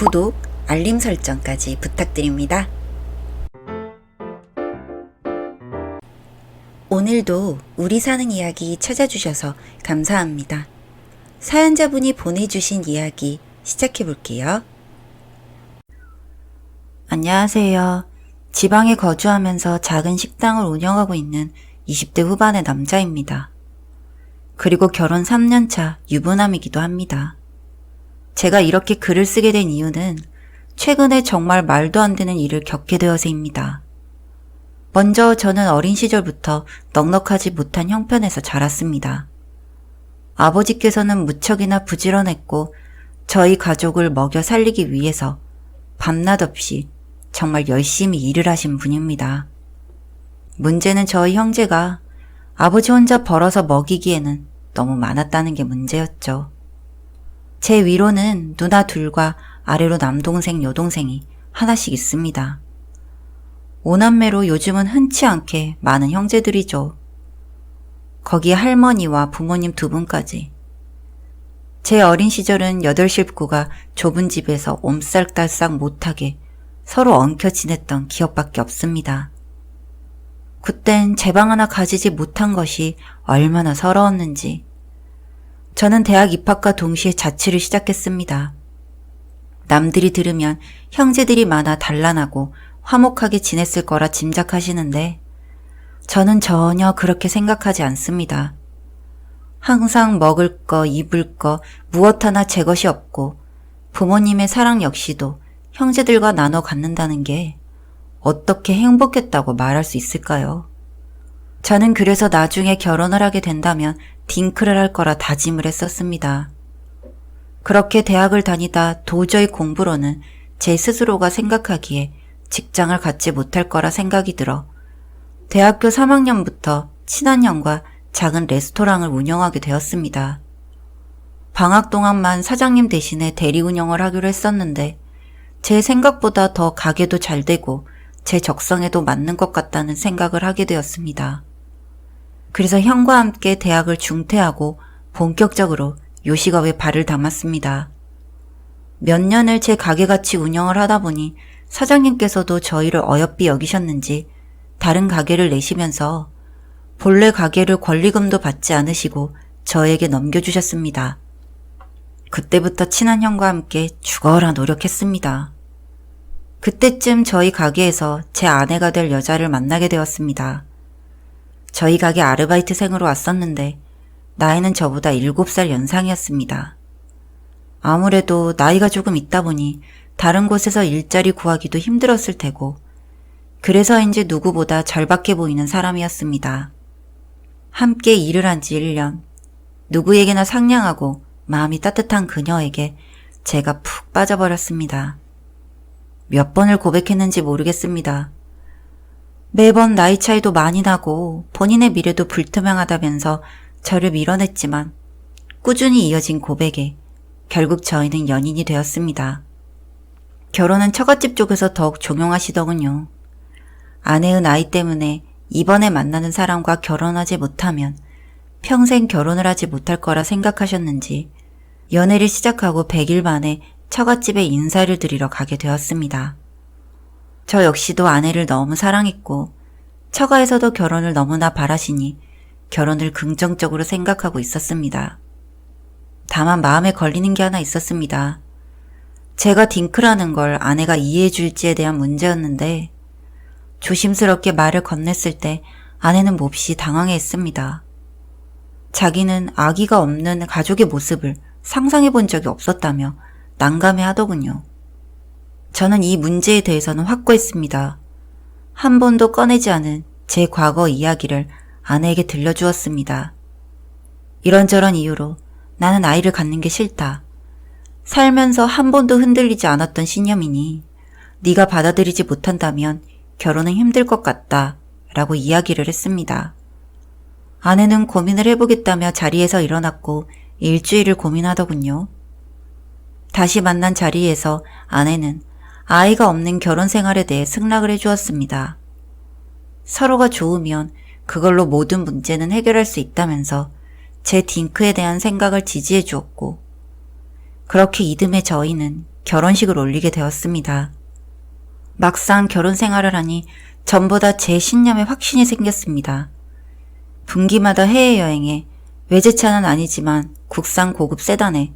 구독, 알림 설정까지 부탁드립니다. 오늘도 우리 사는 이야기 찾아주셔서 감사합니다. 사연자분이 보내주신 이야기 시작해볼게요. 안녕하세요. 지방에 거주하면서 작은 식당을 운영하고 있는 20대 후반의 남자입니다. 그리고 결혼 3년차 유부남이기도 합니다. 제가 이렇게 글을 쓰게 된 이유는 최근에 정말 말도 안 되는 일을 겪게 되어서입니다. 먼저 저는 어린 시절부터 넉넉하지 못한 형편에서 자랐습니다. 아버지께서는 무척이나 부지런했고 저희 가족을 먹여 살리기 위해서 밤낮 없이 정말 열심히 일을 하신 분입니다. 문제는 저희 형제가 아버지 혼자 벌어서 먹이기에는 너무 많았다는 게 문제였죠. 제 위로는 누나 둘과 아래로 남동생, 여동생이 하나씩 있습니다. 오남매로 요즘은 흔치 않게 많은 형제들이죠. 거기에 할머니와 부모님 두 분까지. 제 어린 시절은 8식구가 좁은 집에서 옴살달싹 못하게 서로 엉켜 지냈던 기억밖에 없습니다. 그땐 제 방 하나 가지지 못한 것이 얼마나 서러웠는지. 저는 대학 입학과 동시에 자취를 시작했습니다. 남들이 들으면 형제들이 많아 단란하고 화목하게 지냈을 거라 짐작하시는데 저는 전혀 그렇게 생각하지 않습니다. 항상 먹을 거, 입을 거, 무엇 하나 제 것이 없고 부모님의 사랑 역시도 형제들과 나눠 갖는다는 게 어떻게 행복했다고 말할 수 있을까요? 저는 그래서 나중에 결혼을 하게 된다면 딩크를 할 거라 다짐을 했었습니다. 그렇게 대학을 다니다 도저히 공부로는 제 스스로가 생각하기에 직장을 갖지 못할 거라 생각이 들어 대학교 3학년부터 친한 형과 작은 레스토랑을 운영하게 되었습니다. 방학 동안만 사장님 대신에 대리 운영을 하기로 했었는데 제 생각보다 더 가게도 잘 되고 제 적성에도 맞는 것 같다는 생각을 하게 되었습니다. 그래서 형과 함께 대학을 중퇴하고 본격적으로 요식업에 발을 담았습니다. 몇 년을 제 가게같이 운영을 하다 보니 사장님께서도 저희를 어여삐 여기셨는지 다른 가게를 내시면서 본래 가게를 권리금도 받지 않으시고 저에게 넘겨주셨습니다. 그때부터 친한 형과 함께 죽어라 노력했습니다. 그때쯤 저희 가게에서 제 아내가 될 여자를 만나게 되었습니다. 저희 가게 아르바이트생으로 왔었는데 나이는 저보다 7살 연상이었습니다. 아무래도 나이가 조금 있다 보니 다른 곳에서 일자리 구하기도 힘들었을 테고 그래서인지 누구보다 절박해 보이는 사람이었습니다. 함께 일을 한 지 1년, 누구에게나 상냥하고 마음이 따뜻한 그녀에게 제가 푹 빠져버렸습니다. 몇 번을 고백했는지 모르겠습니다. 매번 나이 차이도 많이 나고 본인의 미래도 불투명하다면서 저를 밀어냈지만 꾸준히 이어진 고백에 결국 저희는 연인이 되었습니다. 결혼은 처갓집 쪽에서 더욱 종용하시더군요. 아내의 나이 때문에 이번에 만나는 사람과 결혼하지 못하면 평생 결혼을 하지 못할 거라 생각하셨는지 연애를 시작하고 100일 만에 처갓집에 인사를 드리러 가게 되었습니다. 저 역시도 아내를 너무 사랑했고 처가에서도 결혼을 너무나 바라시니 결혼을 긍정적으로 생각하고 있었습니다. 다만 마음에 걸리는 게 하나 있었습니다. 제가 딩크라는 걸 아내가 이해해 줄지에 대한 문제였는데 조심스럽게 말을 건넸을 때 아내는 몹시 당황해했습니다. 자기는 아기가 없는 가족의 모습을 상상해 본 적이 없었다며 난감해 하더군요. 저는 이 문제에 대해서는 확고했습니다. 한 번도 꺼내지 않은 제 과거 이야기를 아내에게 들려주었습니다. 이런저런 이유로 나는 아이를 갖는 게 싫다. 살면서 한 번도 흔들리지 않았던 신념이니 네가 받아들이지 못한다면 결혼은 힘들 것 같다 라고 이야기를 했습니다. 아내는 고민을 해보겠다며 자리에서 일어났고 일주일을 고민하더군요. 다시 만난 자리에서 아내는 아이가 없는 결혼 생활에 대해 승낙을 해주었습니다. 서로가 좋으면 그걸로 모든 문제는 해결할 수 있다면서 제 딩크에 대한 생각을 지지해 주었고 그렇게 이듬해 저희는 결혼식을 올리게 되었습니다. 막상 결혼 생활을 하니 전보다 제 신념에 확신이 생겼습니다. 분기마다 해외여행에, 외제차는 아니지만 국산 고급 세단에,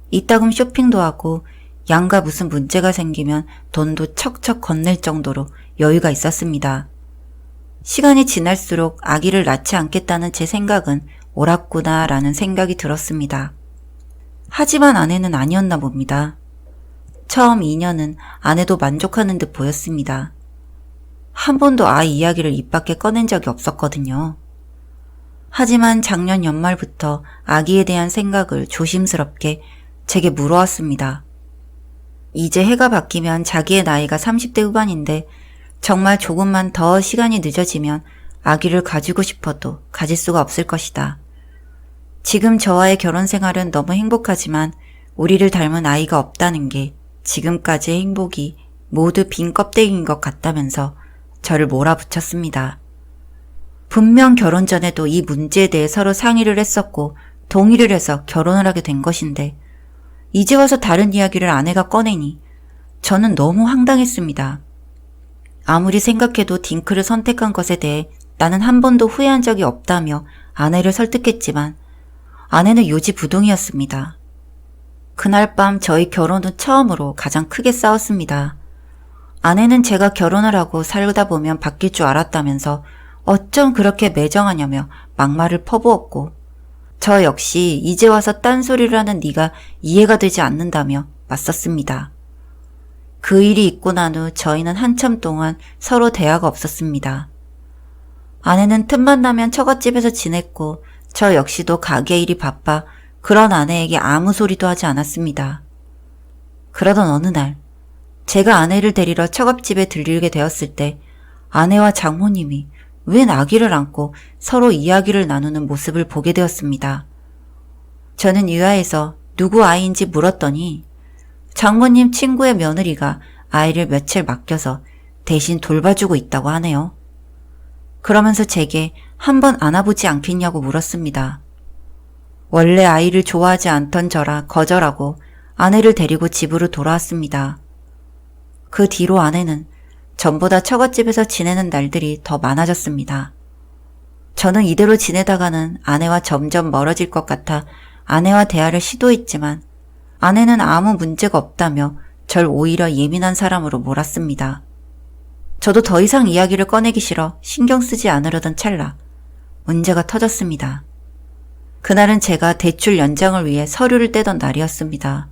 이따금 쇼핑도 하고 양가 무슨 문제가 생기면 돈도 척척 건넬 정도로 여유가 있었습니다. 시간이 지날수록 아기를 낳지 않겠다는 제 생각은 옳았구나 라는 생각이 들었습니다. 하지만 아내는 아니었나 봅니다. 처음 2년은 아내도 만족하는 듯 보였습니다. 한 번도 아이 이야기를 입 밖에 꺼낸 적이 없었거든요. 하지만 작년 연말부터 아기에 대한 생각을 조심스럽게 제게 물어왔습니다. 이제 해가 바뀌면 자기의 나이가 30대 후반인데 정말 조금만 더 시간이 늦어지면 아기를 가지고 싶어도 가질 수가 없을 것이다. 지금 저와의 결혼 생활은 너무 행복하지만 우리를 닮은 아이가 없다는 게 지금까지의 행복이 모두 빈 껍데기인 것 같다면서 저를 몰아붙였습니다. 분명 결혼 전에도 이 문제에 대해 서로 상의를 했었고 동의를 해서 결혼을 하게 된 것인데 이제 와서 다른 이야기를 아내가 꺼내니 저는 너무 황당했습니다. 아무리 생각해도 딩크를 선택한 것에 대해 나는 한 번도 후회한 적이 없다며 아내를 설득했지만 아내는 요지부동이었습니다. 그날 밤 저희 결혼 후 처음으로 가장 크게 싸웠습니다. 아내는 제가 결혼을 하고 살다 보면 바뀔 줄 알았다면서 어쩜 그렇게 매정하냐며 막말을 퍼부었고 저 역시 이제 와서 딴소리를 하는 네가 이해가 되지 않는다며 맞섰습니다. 그 일이 있고 난 후 저희는 한참 동안 서로 대화가 없었습니다. 아내는 틈만 나면 처갓집에서 지냈고 저 역시도 가게 일이 바빠 그런 아내에게 아무 소리도 하지 않았습니다. 그러던 어느 날 제가 아내를 데리러 처갓집에 들리게 되었을 때 아내와 장모님이 웬 아기를 안고 서로 이야기를 나누는 모습을 보게 되었습니다. 저는 유아에서 누구 아이인지 물었더니 장모님 친구의 며느리가 아이를 며칠 맡겨서 대신 돌봐주고 있다고 하네요. 그러면서 제게 한번 안아보지 않겠냐고 물었습니다. 원래 아이를 좋아하지 않던 저라 거절하고 아내를 데리고 집으로 돌아왔습니다. 그 뒤로 아내는 전보다 처갓집에서 지내는 날들이 더 많아졌습니다. 저는 이대로 지내다가는 아내와 점점 멀어질 것 같아 아내와 대화를 시도했지만 아내는 아무 문제가 없다며 절 오히려 예민한 사람으로 몰았습니다. 저도 더 이상 이야기를 꺼내기 싫어 신경 쓰지 않으려던 찰나 문제가 터졌습니다. 그날은 제가 대출 연장을 위해 서류를 떼던 날이었습니다.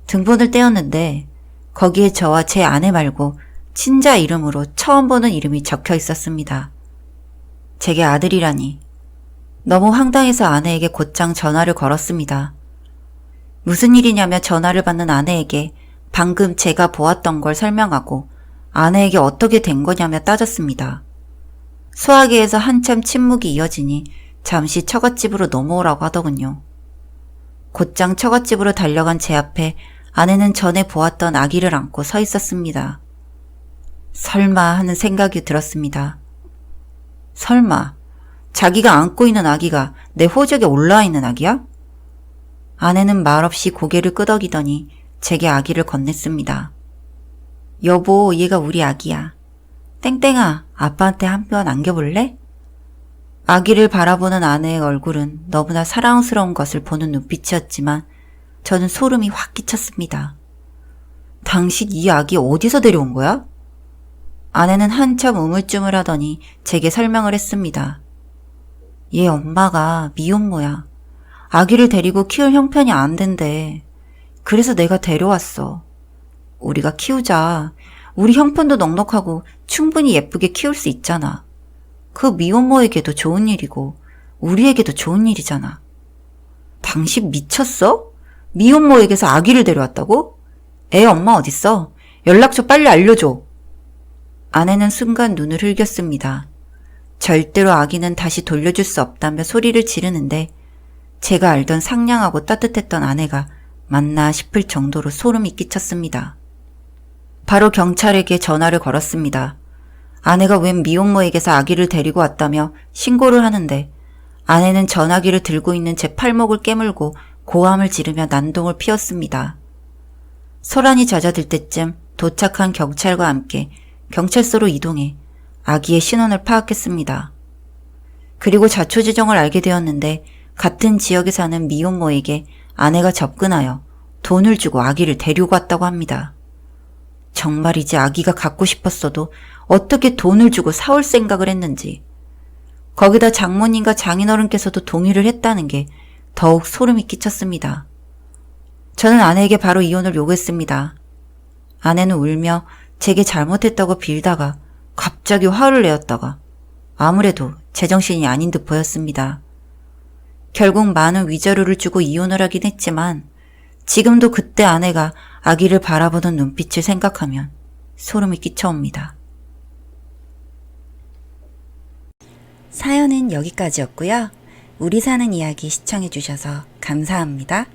등본을 떼었는데 거기에 저와 제 아내 말고 친자 이름으로 처음 보는 이름이 적혀 있었습니다. 제게 아들이라니. 너무 황당해서 아내에게 곧장 전화를 걸었습니다. 무슨 일이냐며 전화를 받는 아내에게 방금 제가 보았던 걸 설명하고 아내에게 어떻게 된 거냐며 따졌습니다. 소화기에서 한참 침묵이 이어지니 잠시 처갓집으로 넘어오라고 하더군요. 곧장 처갓집으로 달려간 제 앞에 아내는 전에 보았던 아기를 안고 서 있었습니다. 설마 하는 생각이 들었습니다. 설마 자기가 안고 있는 아기가 내 호적에 올라와 있는 아기야? 아내는 말없이 고개를 끄덕이더니 제게 아기를 건넸습니다. 여보, 얘가 우리 아기야. 땡땡아, 아빠한테 한 번 안겨볼래? 아기를 바라보는 아내의 얼굴은 너무나 사랑스러운 것을 보는 눈빛이었지만 저는 소름이 확 끼쳤습니다. 당신 이 아기 어디서 데려온 거야? 아내는 한참 우물쭈물하더니 제게 설명을 했습니다. 얘 엄마가 미혼모야. 아기를 데리고 키울 형편이 안 된대. 그래서 내가 데려왔어. 우리가 키우자. 우리 형편도 넉넉하고 충분히 예쁘게 키울 수 있잖아. 그 미혼모에게도 좋은 일이고 우리에게도 좋은 일이잖아. 당신 미쳤어? 미혼모에게서 아기를 데려왔다고? 애 엄마 어딨어? 연락처 빨리 알려줘. 아내는 순간 눈을 흘겼습니다. 절대로 아기는 다시 돌려줄 수 없다며 소리를 지르는데 제가 알던 상냥하고 따뜻했던 아내가 맞나 싶을 정도로 소름이 끼쳤습니다. 바로 경찰에게 전화를 걸었습니다. 아내가 웬 미혼모에게서 아기를 데리고 왔다며 신고를 하는데 아내는 전화기를 들고 있는 제 팔목을 깨물고 고함을 지르며 난동을 피웠습니다. 소란이 잦아들 때쯤 도착한 경찰과 함께 경찰서로 이동해 아기의 신원을 파악했습니다. 그리고 자초지종을 알게 되었는데 같은 지역에 사는 미혼모에게 아내가 접근하여 돈을 주고 아기를 데리고 왔다고 합니다. 정말이지 아기가 갖고 싶었어도 어떻게 돈을 주고 사올 생각을 했는지. 거기다 장모님과 장인어른께서도 동의를 했다는 게 더욱 소름이 끼쳤습니다. 저는 아내에게 바로 이혼을 요구했습니다. 아내는 울며 제게 잘못했다고 빌다가 갑자기 화를 내었다가 아무래도 제정신이 아닌 듯 보였습니다. 결국 많은 위자료를 주고 이혼을 하긴 했지만 지금도 그때 아내가 아기를 바라보는 눈빛을 생각하면 소름이 끼쳐옵니다. 사연은 여기까지였고요. 우리 사는 이야기 시청해주셔서 감사합니다.